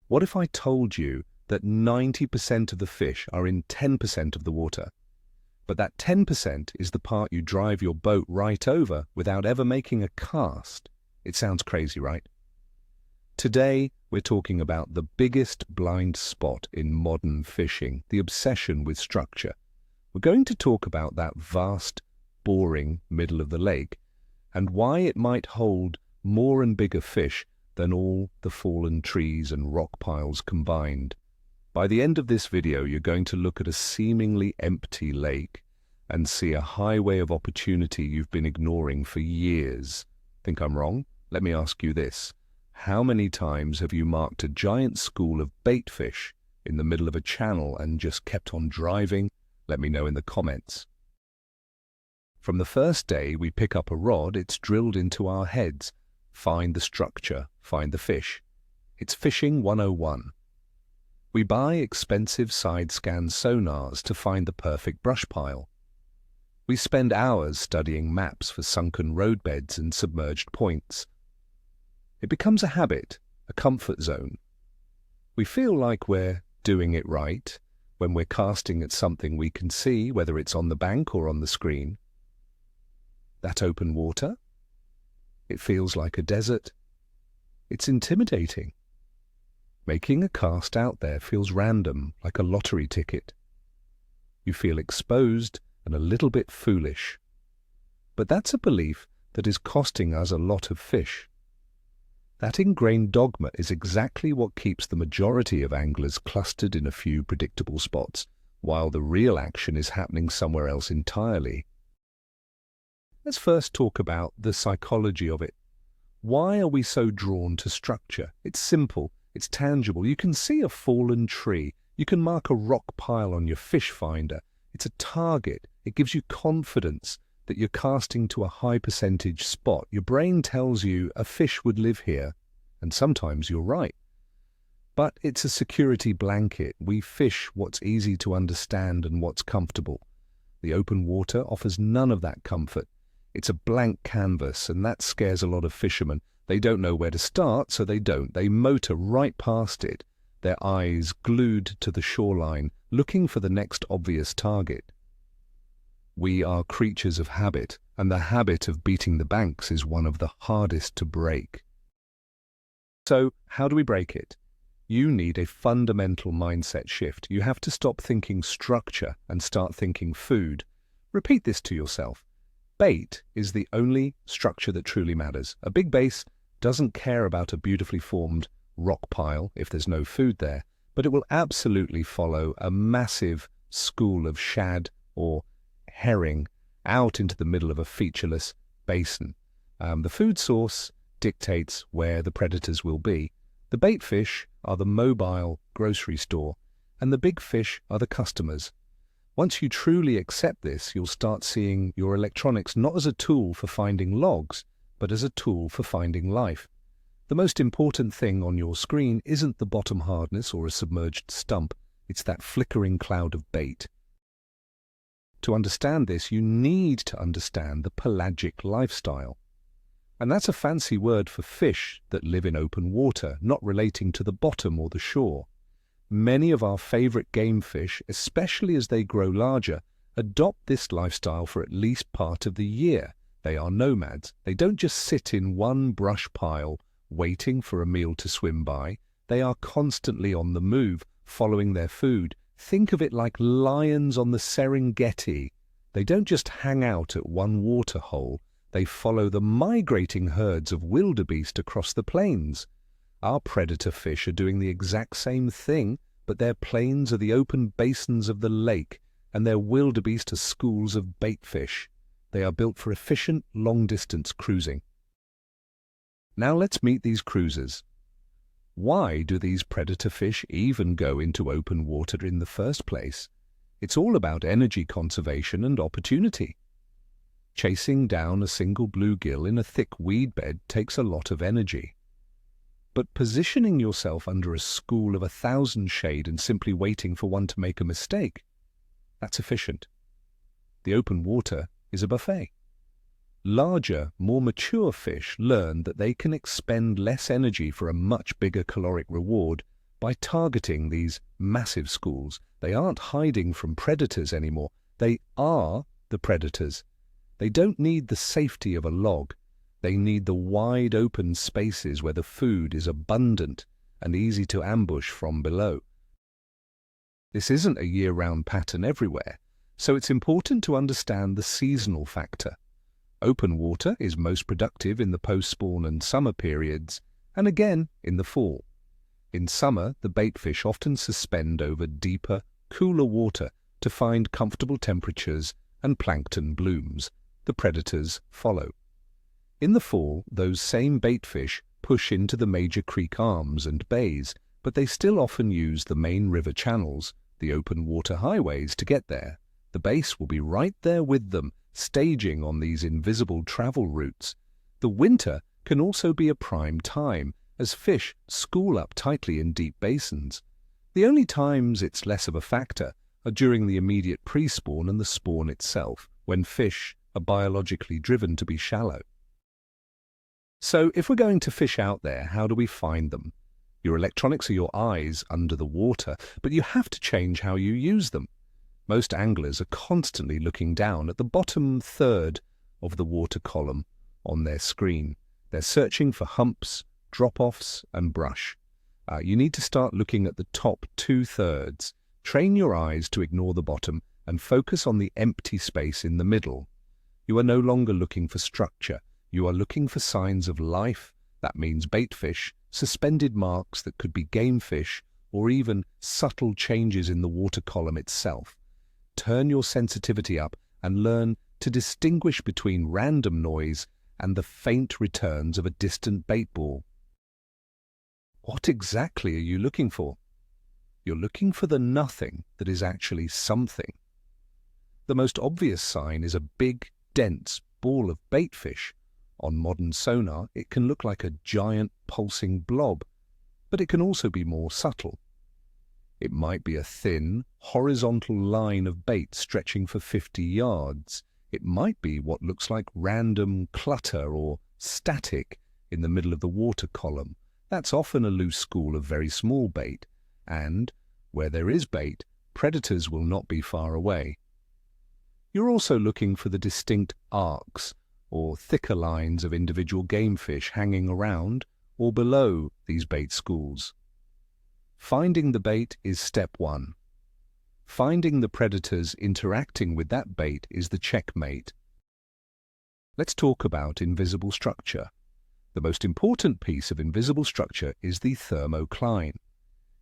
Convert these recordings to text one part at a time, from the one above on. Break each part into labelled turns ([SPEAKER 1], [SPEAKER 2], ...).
[SPEAKER 1] What if I told you that 90% of the fish are in 10% of the water? But that 10% is the part you drive your boat right over without ever making a cast. It sounds crazy, right? Today, we're talking about the biggest blind spot in modern fishing, the obsession with structure. We're going to talk about that vast, boring middle of the lake and why it might hold more and bigger fish than all the fallen trees and rock piles combined. By the end of this video, you're going to look at a seemingly empty lake and see a highway of opportunity you've been ignoring for years. Think I'm wrong? Let me ask you this. How many times have you marked a giant school of bait fish in the middle of a channel and just kept on driving? Let me know in the comments. From the first day we pick up a rod, it's drilled into our heads. Find the structure, find the fish. It's Fishing 101. We buy expensive side-scan sonars to find the perfect brush pile. We spend hours studying maps for sunken roadbeds and submerged points. It becomes a habit, a comfort zone. We feel like we're doing it right when we're casting at something we can see, whether it's on the bank or on the screen. That open water? It feels like a desert. It's intimidating. Making a cast out there feels random, like a lottery ticket. You feel exposed and a little bit foolish. But that's a belief that is costing us a lot of fish. That ingrained dogma is exactly what keeps the majority of anglers clustered in a few predictable spots, while the real action is happening somewhere else entirely. Let's first talk about the psychology of it. Why are we so drawn to structure? It's simple, it's tangible. You can see a fallen tree. You can mark a rock pile on your fish finder. It's a target. It gives you confidence that you're casting to a high percentage spot. Your brain tells you a fish would live here, and sometimes you're right. But it's a security blanket. We fish what's easy to understand and what's comfortable. The open water offers none of that comfort. It's a blank canvas, and that scares a lot of fishermen. They don't know where to start, so they don't. They motor right past it, their eyes glued to the shoreline, looking for the next obvious target. We are creatures of habit, and the habit of beating the banks is one of the hardest to break. So, how do we break it? You need a fundamental mindset shift. You have to stop thinking structure and start thinking food. Repeat this to yourself. Bait is the only structure that truly matters. A big bass doesn't care about a beautifully formed rock pile if there's no food there, but it will absolutely follow a massive school of shad or herring out into the middle of a featureless basin. The food source dictates where the predators will be. The bait fish are the mobile grocery store, and the big fish are the customers. Once you truly accept this, you'll start seeing your electronics not as a tool for finding logs, but as a tool for finding life. The most important thing on your screen isn't the bottom hardness or a submerged stump, it's that flickering cloud of bait. To understand this, you need to understand the pelagic lifestyle. And that's a fancy word for fish that live in open water, not relating to the bottom or the shore. Many of our favorite game fish, especially as they grow larger, adopt this lifestyle for at least part of the year. They are nomads. They don't just sit in one brush pile waiting for a meal to swim by. They are constantly on the move, following their food. Think of it like lions on the Serengeti. They don't just hang out at one water hole. They follow the migrating herds of wildebeest across the plains. Our predator fish are doing the exact same thing, but their plains are the open basins of the lake, and their wildebeest are schools of bait fish. They are built for efficient, long-distance cruising. Now let's meet these cruisers. Why do these predator fish even go into open water in the first place? It's all about energy conservation and opportunity. Chasing down a single bluegill in a thick weed bed takes a lot of energy. But positioning yourself under a school of 1,000 shade and simply waiting for one to make a mistake, that's efficient. The open water is a buffet. Larger, more mature fish learn that they can expend less energy for a much bigger caloric reward By targeting these massive schools, they aren't hiding from predators anymore. They are the predators. They don't need the safety of a log. They need the wide open spaces where the food is abundant and easy to ambush from below. This isn't a year-round pattern everywhere, so it's important to understand the seasonal factor. Open water is most productive in the post-spawn and summer periods, and again in the fall. In summer, the baitfish often suspend over deeper, cooler water to find comfortable temperatures and plankton blooms. The predators follow. In the fall, those same baitfish push into the major creek arms and bays, but they still often use the main river channels, the open water highways, to get there. The base will be right there with them, staging on these invisible travel routes. The winter can also be a prime time, as fish school up tightly in deep basins. The only times it's less of a factor are during the immediate pre-spawn and the spawn itself, when fish are biologically driven to be shallow. So if we're going to fish out there, how do we find them? Your electronics are your eyes under the water, but you have to change how you use them. Most anglers are constantly looking down at the bottom third of the water column on their screen. They're searching for humps, drop-offs, and brush. You need to start looking at the top 2/3. Train your eyes to ignore the bottom and focus on the empty space in the middle. You are no longer looking for structure. You are looking for signs of life. That means baitfish, suspended marks that could be game fish, or even subtle changes in the water column itself. Turn your sensitivity up and learn to distinguish between random noise and the faint returns of a distant bait ball. What exactly are you looking for? You're looking for the nothing that is actually something. The most obvious sign is a big, dense ball of baitfish. On modern sonar, it can look like a giant pulsing blob, but it can also be more subtle. It might be a thin, horizontal line of bait stretching for 50 yards. It might be what looks like random clutter or static in the middle of the water column. That's often a loose school of very small bait, and where there is bait, predators will not be far away. You're also looking for the distinct arcs, or thicker lines of individual game fish hanging around or below these bait schools. Finding the bait is step one. Finding the predators interacting with that bait is the checkmate. Let's talk about invisible structure. The most important piece of invisible structure is the thermocline.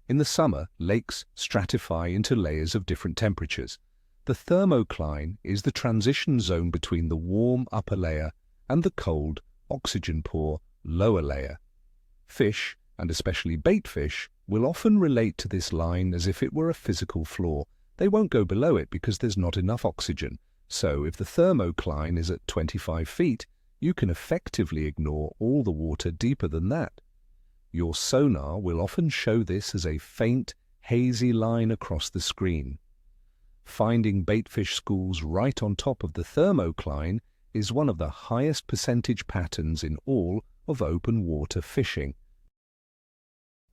[SPEAKER 1] In the summer, lakes stratify into layers of different temperatures. The thermocline is the transition zone between the warm upper layer and the cold, oxygen-poor lower layer. Fish, and especially baitfish, will often relate to this line as if it were a physical floor. They won't go below it because there's not enough oxygen. So if the thermocline is at 25 feet, you can effectively ignore all the water deeper than that. Your sonar will often show this as a faint, hazy line across the screen. Finding baitfish schools right on top of the thermocline is one of the highest percentage patterns in all of open water fishing.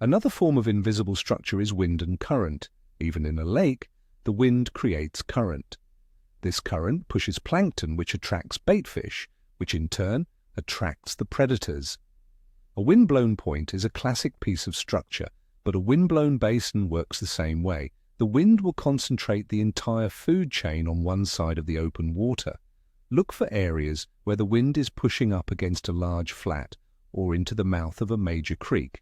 [SPEAKER 1] Another form of invisible structure is wind and current. Even in a lake, the wind creates current. This current pushes plankton, which attracts baitfish, which in turn attracts the predators. A wind-blown point is a classic piece of structure, but a wind-blown basin works the same way. The wind will concentrate the entire food chain on one side of the open water. Look for areas where the wind is pushing up against a large flat or into the mouth of a major creek.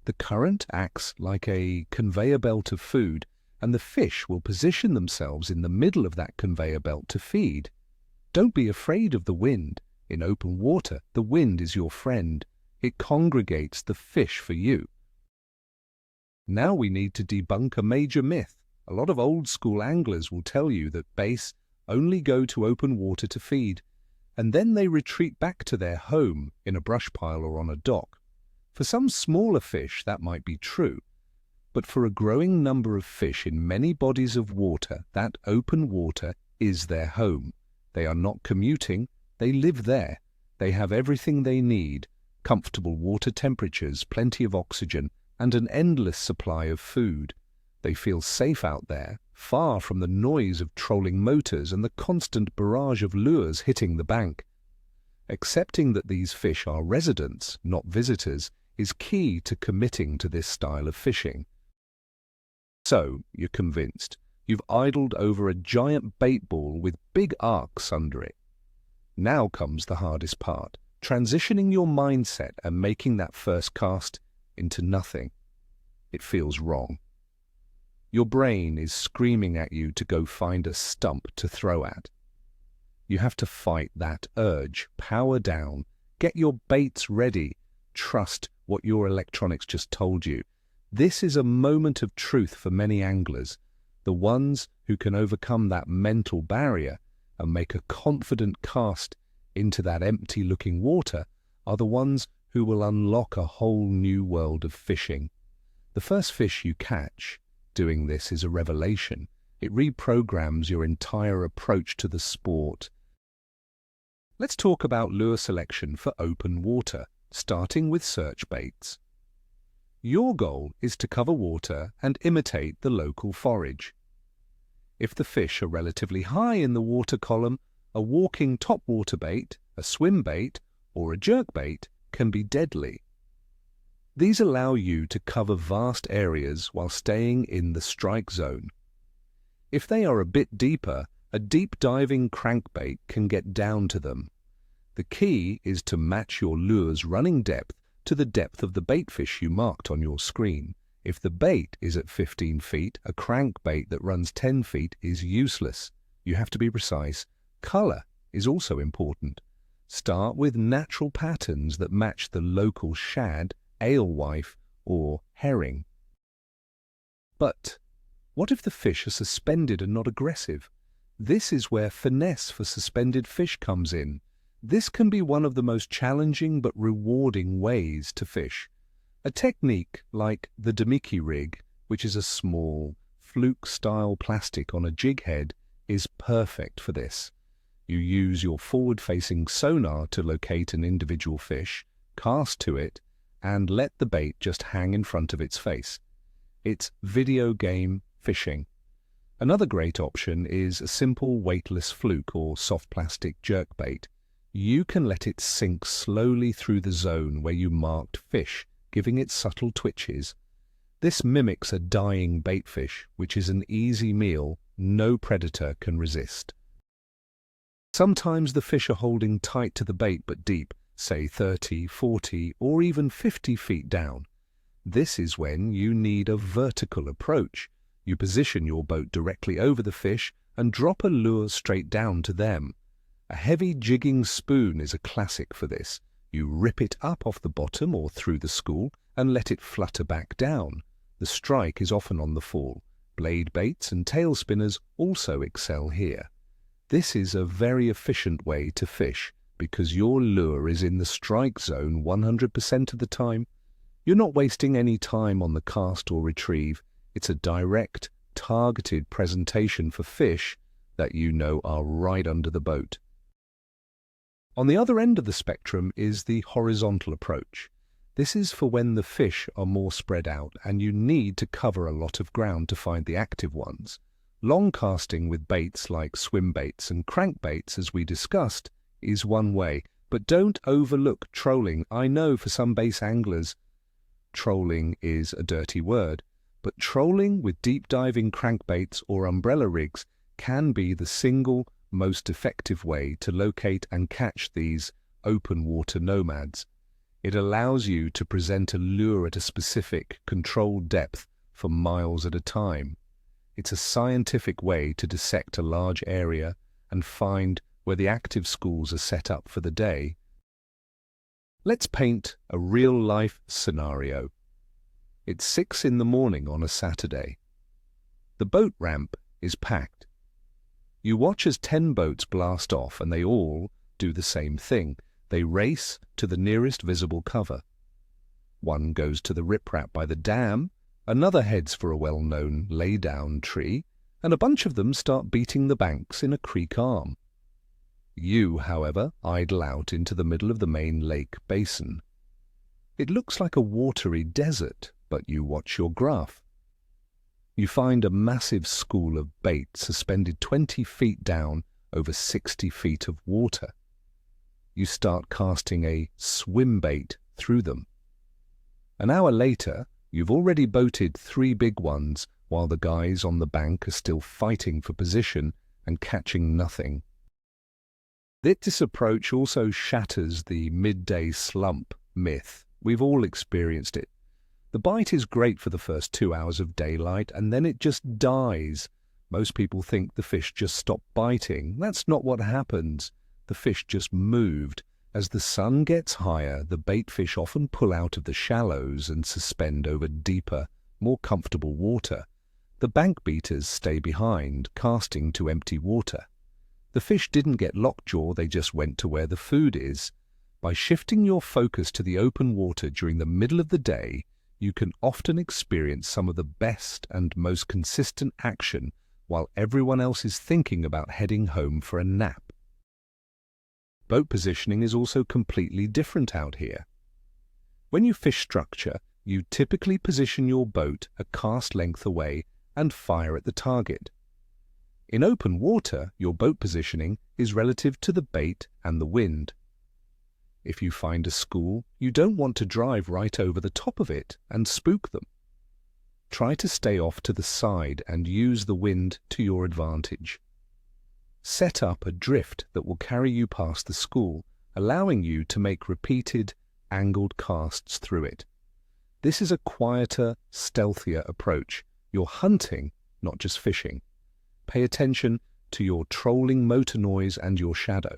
[SPEAKER 1] The current acts like a conveyor belt of food, and the fish will position themselves in the middle of that conveyor belt to feed. Don't be afraid of the wind. In open water, the wind is your friend. It congregates the fish for you. Now we need to debunk a major myth. A lot of old-school anglers will tell you that bass only go to open water to feed, and then they retreat back to their home in a brush pile or on a dock. For some smaller fish, that might be true, but for a growing number of fish in many bodies of water, that open water is their home. They are not commuting, they live there. They have everything they need: comfortable water temperatures, plenty of oxygen, and an endless supply of food. They feel safe out there, far from the noise of trolling motors and the constant barrage of lures hitting the bank. Accepting that these fish are residents, not visitors, is key to committing to this style of fishing. So, you're convinced. You've idled over a giant bait ball with big arcs under it. Now comes the hardest part, transitioning your mindset and making that first cast into nothing. It feels wrong. Your brain is screaming at you to go find a stump to throw at. You have to fight that urge, power down, get your baits ready, trust what your electronics just told you. This is a moment of truth for many anglers. The ones who can overcome that mental barrier and make a confident cast into that empty-looking water are the ones who will unlock a whole new world of fishing. The first fish you catch doing this is a revelation. It reprograms your entire approach to the sport. Let's talk about lure selection for open water, starting with search baits. Your goal is to cover water and imitate the local forage. If the fish are relatively high in the water column, a walking topwater bait, a swim bait, or a jerk bait can be deadly. These allow you to cover vast areas while staying in the strike zone. If they are a bit deeper, a deep diving crankbait can get down to them. The key is to match your lure's running depth to the depth of the baitfish you marked on your screen. If the bait is at 15 feet, a crankbait that runs 10 feet is useless. You have to be precise. Color is also important. Start with natural patterns that match the local shad, alewife, or herring. But what if the fish are suspended and not aggressive? This is where finesse for suspended fish comes in. This can be one of the most challenging but rewarding ways to fish. A technique like the Demiki rig, which is a small, fluke-style plastic on a jig head, is perfect for this. You use your forward-facing sonar to locate an individual fish, cast to it, and let the bait just hang in front of its face. It's video game fishing. Another great option is a simple weightless fluke or soft plastic jerkbait. You can let it sink slowly through the zone where you marked fish, giving it subtle twitches. This mimics a dying baitfish, which is an easy meal no predator can resist. Sometimes the fish are holding tight to the bait but deep, say 30, 40, or even 50 feet down. This is when you need a vertical approach. You position your boat directly over the fish and drop a lure straight down to them. A heavy jigging spoon is a classic for this. You rip it up off the bottom or through the school and let it flutter back down. The strike is often on the fall. Blade baits and tail spinners also excel here. This is a very efficient way to fish because your lure is in the strike zone 100% of the time. You're not wasting any time on the cast or retrieve. It's a direct, targeted presentation for fish that you know are right under the boat. On the other end of the spectrum is the horizontal approach. This is for when the fish are more spread out and you need to cover a lot of ground to find the active ones. Long casting with baits like swim baits and crankbaits, as we discussed, is one way, but don't overlook trolling. I know for some bass anglers, trolling is a dirty word, but trolling with deep diving crankbaits or umbrella rigs can be the single most effective way to locate and catch these open water nomads. It allows you to present a lure at a specific, controlled depth for miles at a time. It's a scientific way to dissect a large area and find where the active schools are set up for the day. Let's paint a real-life scenario. It's 6 in the morning on a Saturday. The boat ramp is packed. You watch as 10 boats blast off and they all do the same thing. They race to the nearest visible cover. One goes to the riprap by the dam, another heads for a well-known lay-down tree, and a bunch of them start beating the banks in a creek arm. You, however, idle out into the middle of the main lake basin. It looks like a watery desert, but you watch your graph. You find a massive school of bait suspended 20 feet down over 60 feet of water. You start casting a swim bait through them. An hour later, you've already boated 3 big ones while the guys on the bank are still fighting for position and catching nothing. This approach also shatters the midday slump myth. We've all experienced it. The bite is great for the first 2 hours of daylight, and then it just dies. Most people think the fish just stopped biting. That's not what happens. The fish just moved. As the sun gets higher, the bait fish often pull out of the shallows and suspend over deeper, more comfortable water. The bank beaters stay behind, casting to empty water. The fish didn't get lockjaw, they just went to where the food is. By shifting your focus to the open water during the middle of the day, you can often experience some of the best and most consistent action while everyone else is thinking about heading home for a nap. Boat positioning is also completely different out here. When you fish structure, you typically position your boat a cast length away and fire at the target. In open water, your boat positioning is relative to the bait and the wind. If you find a school, you don't want to drive right over the top of it and spook them. Try to stay off to the side and use the wind to your advantage. Set up a drift that will carry you past the school, allowing you to make repeated, angled casts through it. This is a quieter, stealthier approach. You're hunting, not just fishing. Pay attention to your trolling motor noise and your shadow.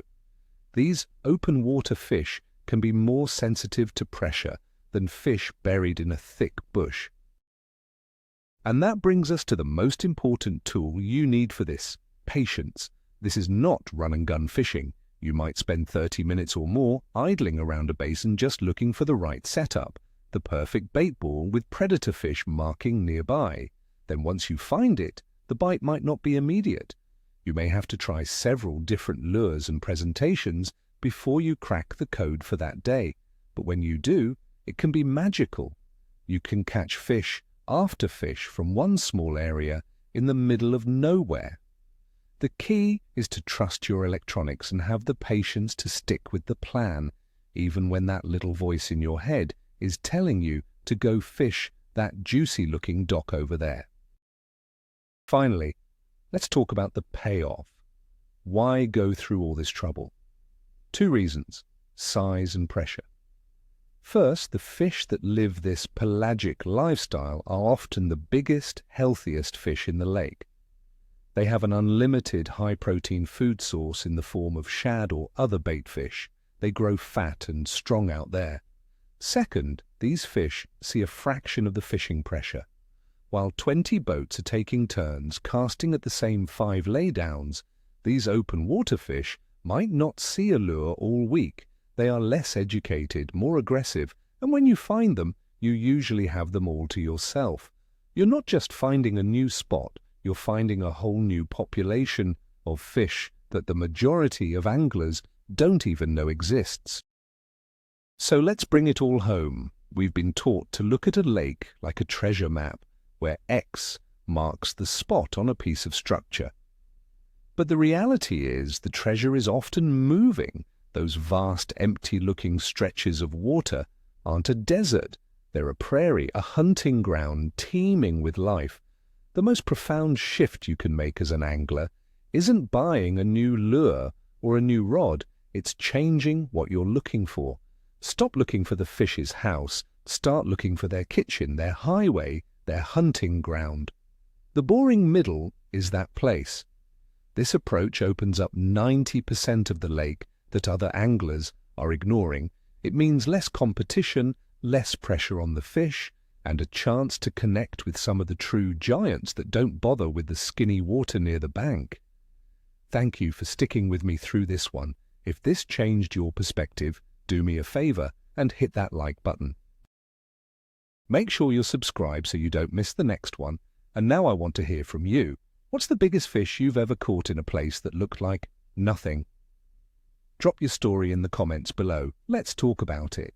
[SPEAKER 1] These open water fish can be more sensitive to pressure than fish buried in a thick bush. And that brings us to the most important tool you need for this: patience. This is not run-and-gun fishing. You might spend 30 minutes or more idling around a basin just looking for the right setup, the perfect bait ball with predator fish marking nearby. Then once you find it, the bite might not be immediate. You may have to try several different lures and presentations before you crack the code for that day. But when you do, it can be magical. You can catch fish after fish from one small area in the middle of nowhere. The key is to trust your electronics and have the patience to stick with the plan, even when that little voice in your head is telling you to go fish that juicy-looking dock over there. Finally, let's talk about the payoff. Why go through all this trouble? 2 reasons: size and pressure. First, the fish that live this pelagic lifestyle are often the biggest, healthiest fish in the lake. They have an unlimited high-protein food source in the form of shad or other bait fish. They grow fat and strong out there. Second, these fish see a fraction of the fishing pressure. While 20 boats are taking turns casting at the same 5 laydowns, these open water fish might not see a lure all week. They are less educated, more aggressive, and when you find them, you usually have them all to yourself. You're not just finding a new spot, you're finding a whole new population of fish that the majority of anglers don't even know exists. So let's bring it all home. We've been taught to look at a lake like a treasure map, where X marks the spot on a piece of structure. But the reality is the treasure is often moving. Those vast, empty-looking stretches of water aren't a desert. They're a prairie, a hunting ground teeming with life. The most profound shift you can make as an angler isn't buying a new lure or a new rod. It's changing what you're looking for. Stop looking for the fish's house. Start looking for their kitchen, their highway, their hunting ground. The boring middle is that place. This approach opens up 90% of the lake that other anglers are ignoring. It means less competition, less pressure on the fish, and a chance to connect with some of the true giants that don't bother with the skinny water near the bank. Thank you for sticking with me through this one. If this changed your perspective, do me a favor and hit that like button. Make sure you're subscribed so you don't miss the next one. And now I want to hear from you. What's the biggest fish you've ever caught in a place that looked like nothing? Drop your story in the comments below. Let's talk about it.